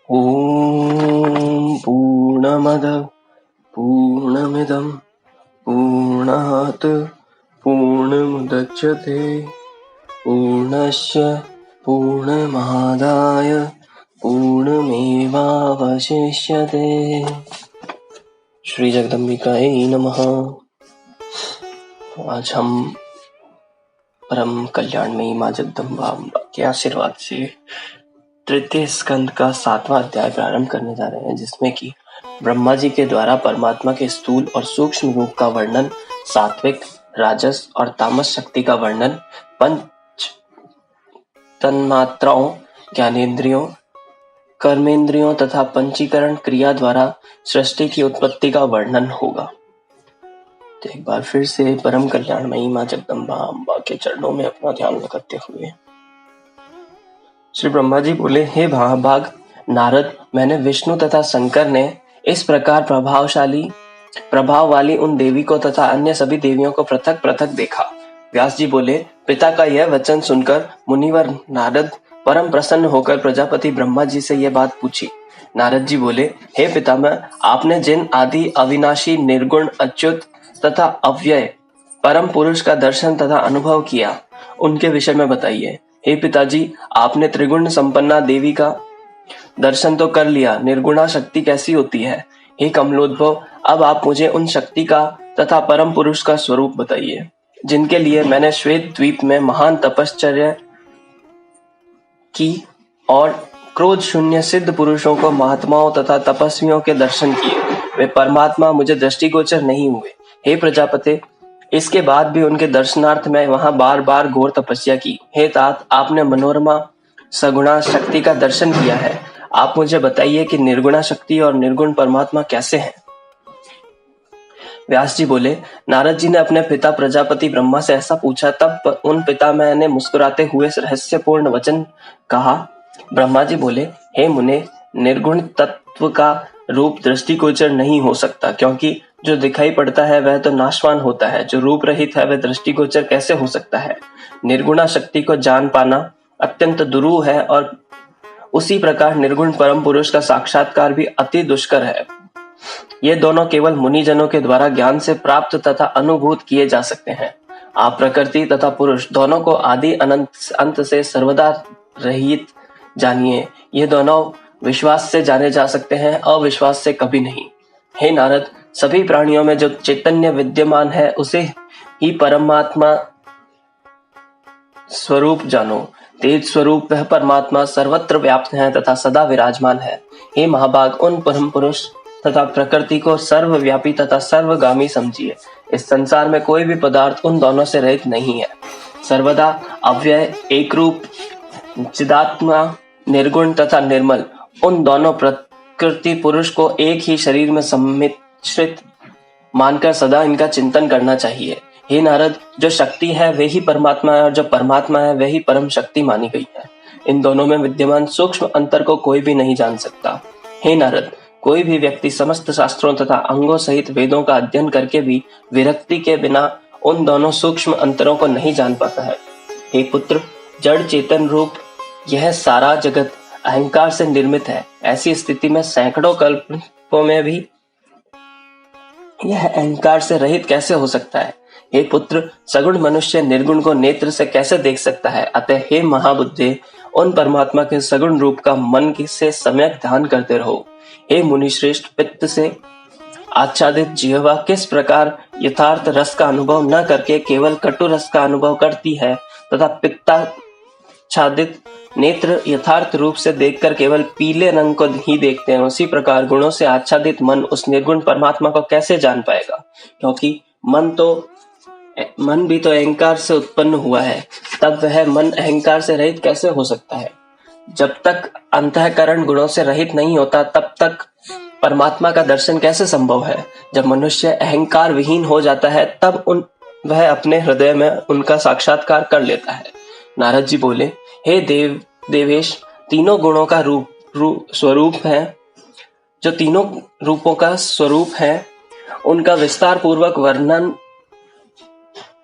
ॐ पूर्णमदः पूर्णमिदं पूर्णात् पूर्णमुदच्यते पूर्णस्य पूर्णमादाय पूर्णमेवावशिष्यते। श्री जगदम्बिकायै नमः। आज हम परम कल्याणमयी माँ जगदम्बा के आशीर्वाद से तृतीय स्कंद का 7वां अध्याय प्रारंभ करने जा रहे हैं, जिसमें कि ब्रह्मा जी के द्वारा परमात्मा के स्थूल और सूक्ष्म रूप का वर्णन, सात्विक, राजस और तामस शक्ति का वर्णन, पंच तन्मात्राओं, ज्ञानेंद्रियों, कर्मेंद्रियों तथा पंचीकरण क्रिया द्वारा सृष्टि की उत्पत्ति का वर्णन होगा। तो एक बार फिर से परम कल्याणमयी माँ जगदम्बा अम्बा के चरणों में अपना ध्यान करते हुए श्री ब्रह्मा जी बोले, हे महाभाग नारद, मैंने विष्णु तथा शंकर ने इस प्रकार प्रभाव वाली उन देवी को तथा अन्य सभी देवियों को पृथक पृथक देखा। व्यास जी बोले, पिता का यह वचन सुनकर मुनिवर नारद परम प्रसन्न होकर प्रजापति ब्रह्मा जी से यह बात पूछी। नारद जी बोले, हे पितामह, आपने जिन आदि अविनाशी निर्गुण अच्युत तथा अव्यय परम पुरुष का दर्शन तथा अनुभव किया, उनके विषय में बताइए। हे पिताजी, आपने त्रिगुण संपन्ना देवी का दर्शन तो कर लिया, निर्गुणा शक्ति कैसी होती है? हे कमलोद्भव, अब आप मुझे उन शक्ति का तथा परम पुरुष का स्वरूप बताइए, जिनके लिए मैंने श्वेत द्वीप में महान तपश्चर्या की और क्रोध शून्य सिद्ध पुरुषों को, महात्माओं तथा तपस्वियों के दर्शन किए। वे परमात्मा मुझे दृष्टिगोचर नहीं हुए। हे प्रजापति, इसके बाद भी उनके दर्शनार्थ में वहां बार बार घोर तपस्या की। हे तात, आपने मनोरमा सगुणा शक्ति का दर्शन किया है। आप मुझे बताइए कि निर्गुणा शक्ति और निर्गुण परमात्मा कैसे हैं? व्यास जी बोले, नारद जी ने अपने पिता प्रजापति ब्रह्मा से ऐसा पूछा, तब उन पितामह ने मुस्कुराते हुए रहस्यपूर्ण वचन कहा। ब्रह्मा जी बोले, हे मुने, निर्गुण तत्व का रूप दृष्टिगोचर नहीं हो सकता, क्योंकि जो दिखाई पड़ता है वह तो नाशवान होता है। जो रूप रहित है वह दृष्टिगोचर कैसे हो सकता है? निर्गुणा शक्ति को जान पाना अत्यंत दुरूह है और उसी प्रकार निर्गुण परम पुरुष का साक्षात्कार भी अति दुष्कर है। ये दोनों केवल मुनिजनों के द्वारा ज्ञान से प्राप्त तथा अनुभूत किए जा सकते हैं। आप प्रकृति तथा पुरुष दोनों को आदि अनंत अंत से सर्वदा रहित जानिए। ये दोनों विश्वास से जाने जा सकते हैं, अविश्वास से कभी नहीं। हे नारद, सभी प्राणियों में जो चैतन्य विद्यमान है उसे ही परमात्मा स्वरूप जानो। तेज स्वरूप वह परमात्मा सर्वत्र व्याप्त है तथा सदा विराजमान है। हे महाभाग, उन परम पुरुष तथा प्रकृति को सर्वव्यापी तथा सर्वगामी समझिए। इस संसार में कोई भी पदार्थ उन दोनों से रहित नहीं है। सर्वदा अव्यय, एक रूप, चिदात्मा, निर्गुण तथा निर्मल, उन दोनों प्रकृति पुरुष को एक ही शरीर में सम्मिश्रित मानकर सदा इनका चिंतन करना चाहिए। हे नारद, जो शक्ति है वे ही परमात्मा है और जो परमात्मा है वह ही परम शक्ति मानी गई है। इन दोनों में विद्यमान सूक्ष्म अंतर को कोई भी नहीं जान सकता। हे नारद, कोई भी व्यक्ति समस्त शास्त्रों तथा अंगों सहित वेदों का अध्ययन करके भी विरक्ति के बिना उन दोनों सूक्ष्म अंतरों को नहीं जान पाता है। हे पुत्र, जड़ चेतन रूप यह सारा जगत अहंकार से निर्मित है। ऐसी स्थिति में सैकड़ों कल्पों में भी यह अहंकार से रहित कैसे हो सकता है? हे पुत्र, सगुण मनुष्य निर्गुण को नेत्र से कैसे देख सकता है? अतः हे महाबुद्धे, उन परमात्मा के सगुण रूप का मन से सम्यक ध्यान करते रहो। हे मुनि श्रेष्ठ, पित्त से आच्छादित जिह्वा किस प्रकार यथार्थ रस का अनुभव न करके केवल कटु रस का अनुभव करती है तथा पित्ताच्छादित नेत्र यथार्थ रूप से देखकर केवल पीले रंग को ही देखते हैं, उसी प्रकार गुणों से आच्छादित मन उस निर्गुण परमात्मा को कैसे जान पाएगा? क्योंकि मन भी तो अहंकार से उत्पन्न हुआ है, तब वह मन अहंकार से रहित कैसे हो सकता है? जब तक अंतःकरण गुणों से रहित नहीं होता तब तक परमात्मा का दर्शन कैसे संभव है? जब मनुष्य अहंकार विहीन हो जाता है तब वह अपने हृदय में उनका साक्षात्कार कर लेता है। नारद जी बोले, हे देवेश, तीनों गुणों का स्वरूप है, जो तीनों रूपों का स्वरूप है, उनका विस्तार पूर्वक वर्णन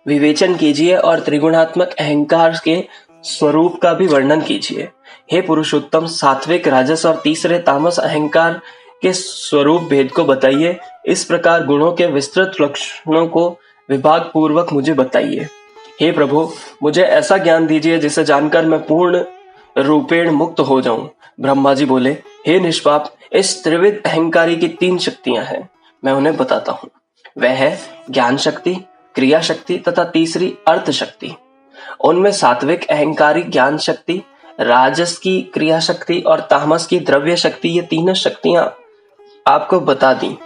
विवेचन कीजिए और त्रिगुणात्मक अहंकार के स्वरूप का भी वर्णन कीजिए। हे पुरुषोत्तम, सात्विक, राजस और तीसरे तामस अहंकार के स्वरूप भेद को बताइए। इस प्रकार गुणों के विस्तृत लक्षणों को विभाग पूर्वक मुझे बताइए। हे प्रभु, मुझे ऐसा ज्ञान दीजिए जिसे जानकर मैं पूर्ण रूपेण मुक्त हो जाऊं। ब्रह्मा जी बोले, हे निष्पाप, इस त्रिविध अहंकारी की 3 शक्तियां हैं, मैं उन्हें बताता हूं। वह है ज्ञान शक्ति, क्रिया शक्ति तथा तीसरी अर्थ शक्ति। उनमें सात्विक अहंकारी ज्ञान शक्ति, राजस की क्रिया शक्ति और तामस की द्रव्य शक्ति, ये तीनों शक्तियां आपको बता दी।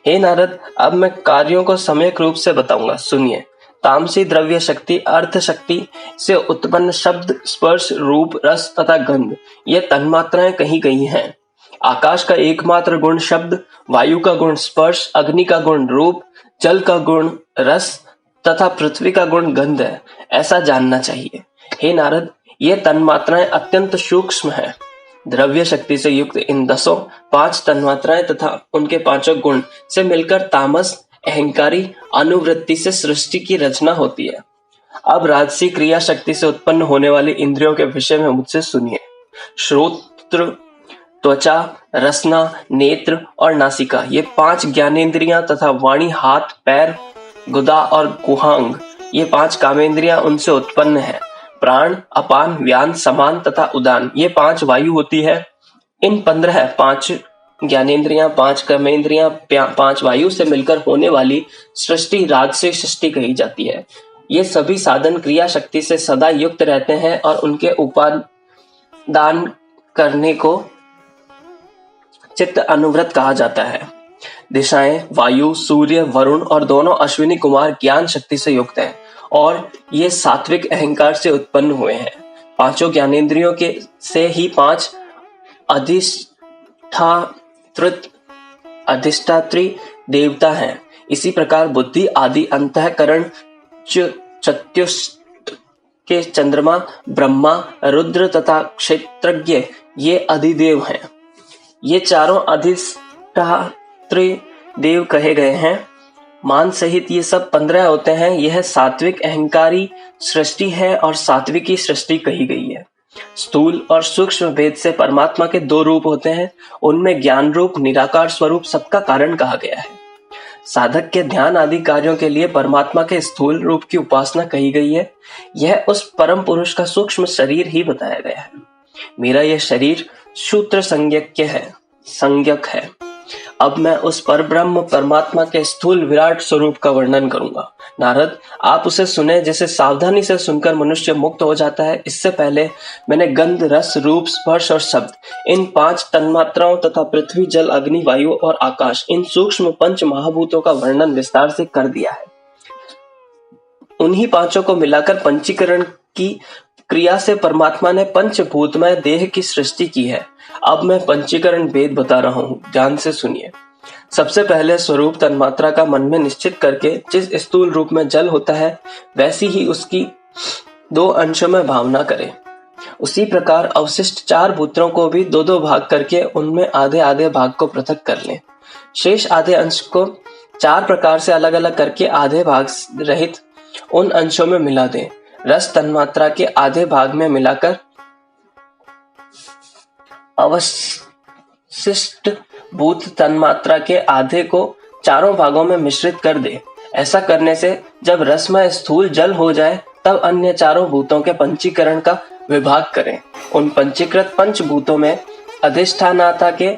हे नारद, अब मैं कार्यों को सम्यक रूप से बताऊंगा, सुनिए। तामसी द्रव्य शक्ति, अर्थ शक्ति से उत्पन्न शब्द, स्पर्श, रूप, रस तथा गंध, ये तन्मात्राएं कही गई हैं। आकाश का एकमात्र गुण शब्द, वायु का गुण स्पर्श, अग्नि का गुण रूप, जल का गुण रस तथा पृथ्वी का गुण गंध है, ऐसा जानना चाहिए। हे नारद, ये तन्मात्राएं अत्यंत सूक्ष्म हैं। द्रव्य शक्ति से युक्त इन 5 तन्मात्राएं तथा उनके 5 गुण से मिलकर तामस अहंकारी अनुवृत्ति से सृष्टि की रचना होती है। अब राजसी क्रिया शक्ति से उत्पन्न होने वाली इंद्रियों के विषय में मुझसे सुनिए। श्रोत्र, त्वचा, रसना, नेत्र और नासिका, ये 5 ज्ञानेंद्रियां तथा वाणी, हाथ, पैर, गुदा और गुहांग, ये 5 कामेंद्रियां उनसे उत्पन्न है। प्राण, अपान, व्यान, समान तथा उदान, ये 5 वायु होती है। इन 5 ज्ञानेंद्रियां, 5 कर्मेंद्रियां, 5 वायु से मिलकर होने वाली सृष्टि राजसी सृष्टि कही जाती है। ये सभी साधन क्रिया शक्ति से सदा युक्त रहते हैं और उनके उपादान करने को चित्त अनुव्रत कहा जाता है। दिशाएं वायु, सूर्य, वरुण और दोनों अश्विनी कुमार ज्ञान शक्ति से युक्त हैं और ये सात्विक अहंकार से उत्पन्न हुए हैं। 5 ज्ञानेंद्रियों के से ही 5 अधिष्ठात्री देवता हैं। इसी प्रकार बुद्धि आदि अंतःकरण चतुष्ट के चंद्रमा, ब्रह्मा, रुद्र तथा क्षेत्रज्ञ, ये अधिदेव हैं। ये चारों अधिष्ठात्री देव कहे गए हैं। मान सहित ये सब 15 होते हैं। यह सात्विक अहंकारी सृष्टि है और सात्विकी सृष्टि कही गई है। स्थूल और सूक्ष्म भेद से परमात्मा के 2 रूप होते हैं। उनमें ज्ञान रूप निराकार स्वरूप सबका कारण कहा गया है। साधक के ध्यान आदि कार्यों के लिए परमात्मा के स्थूल रूप की उपासना कही गई है। यह उस परम पुरुष का सूक्ष्म शरीर ही बताया गया है। मेरा यह शरीर सूत्र संज्ञक है। अब मैं उस परब्रह्म परमात्मा के स्थूल विराट स्वरूप का वर्णन करूंगा। नारद, आप उसे सुने, जिसे सावधानी से सुनकर मनुष्य मुक्त हो जाता है। इससे पहले मैंने गंध, रस, रूप, स्पर्श और शब्द, इन 5 तन्मात्राओं तथा पृथ्वी, जल, अग्नि, वायु और आकाश, इन सूक्ष्म 5 महाभूतों का वर्णन विस्तार से कर दिया है। उन्हीं 5 को मिलाकर पंचीकरण की क्रिया से परमात्मा ने पंचभूतमय देह की सृष्टि की है। अब मैं पंचीकरण भेद बता रहा हूँ, ध्यान से सुनिए। सबसे पहले स्वरूप तन्मात्रा का मन में निश्चित करके जिस स्थूल रूप में जल होता है, वैसी ही उसकी 2 अंशों में भावना करें। उसी प्रकार अवशिष्ट 4 भूतों को भी 2-2 भाग करके उनमें आधे-आधे भाग को पृथक कर लें। शेष आधे अंश को 4 प्रकार से अलग अलग करके आधे भाग रहित उन अंशों में मिला दें। रस तन्मात्रा के आधे भाग में मिलाकर अवशिष्ट भूत तन्मात्रा के आधे को 4 भागों में मिश्रित कर दे। ऐसा करने से जब रसमय स्थूल जल हो जाए, तब अन्य 4 भूतों के पंचीकरण का विभाग करें। उन पंचीकृत पंचभूतों में अधिष्ठानता के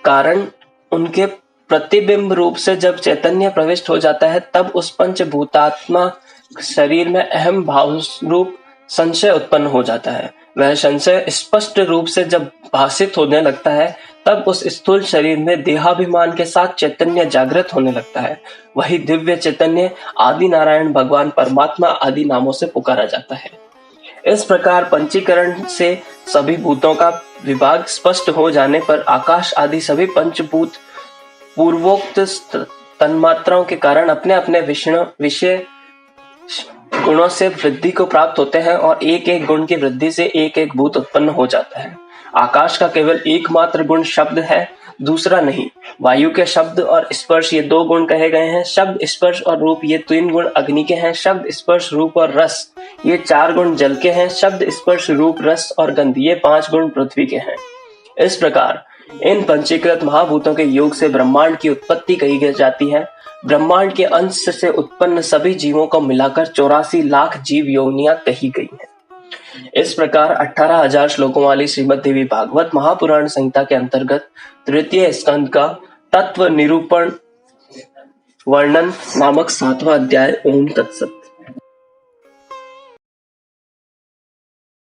कारण उनके प्रतिबिंब रूप से जब चैतन्य प्रविष्ट हो जाता है, तब उस पंचभूतात्मा शरीर में अहम भाव रूप संशय उत्पन्न हो जाता है। वह संशय स्पष्ट रूप से जब भाषित होने लगता है, तब उस स्थूल शरीर में देहाभिमान के साथ चैतन्य जागृत होने लगता है। वही दिव्य चैतन्य आदि नारायण भगवान परमात्मा आदि नामों से पुकारा जाता है। इस प्रकार पंचीकरण से सभी भूतों का विभाग स्पष्ट हो जाने पर आकाश आदि सभी पंचभूत पूर्वोक्त तन्मात्राओं के कारण अपने अपने विषय गुणों से वृद्धि को प्राप्त होते हैं और एक एक गुण की वृद्धि से एक एक भूत उत्पन्न हो जाता है। आकाश का केवल एकमात्र गुण शब्द है। दूसरा नहीं। वायु के शब्द और स्पर्श ये 2 गुण कहे गए हैं। शब्द, स्पर्श और रूप ये 3 गुण अग्नि के हैं। शब्द, स्पर्श, रूप और रस ये 4 गुण जल के हैं। शब्द, स्पर्श, रूप, रस और गंध ये 5 गुण पृथ्वी के हैं। इस प्रकार इन पंचीकृत महाभूतों के योग से ब्रह्मांड की उत्पत्ति कही जाती है। ब्रह्मांड के अंश से उत्पन्न सभी जीवों को मिलाकर 84 लाख जीव योनियां कही गई हैं। इस प्रकार 18,000 श्लोकों वाली श्रीमद् देवी भागवत महापुराण संहिता के अंतर्गत तृतीय स्कंद का तत्व निरूपण वर्णन नामक 7वां अध्याय ओम तत्सत।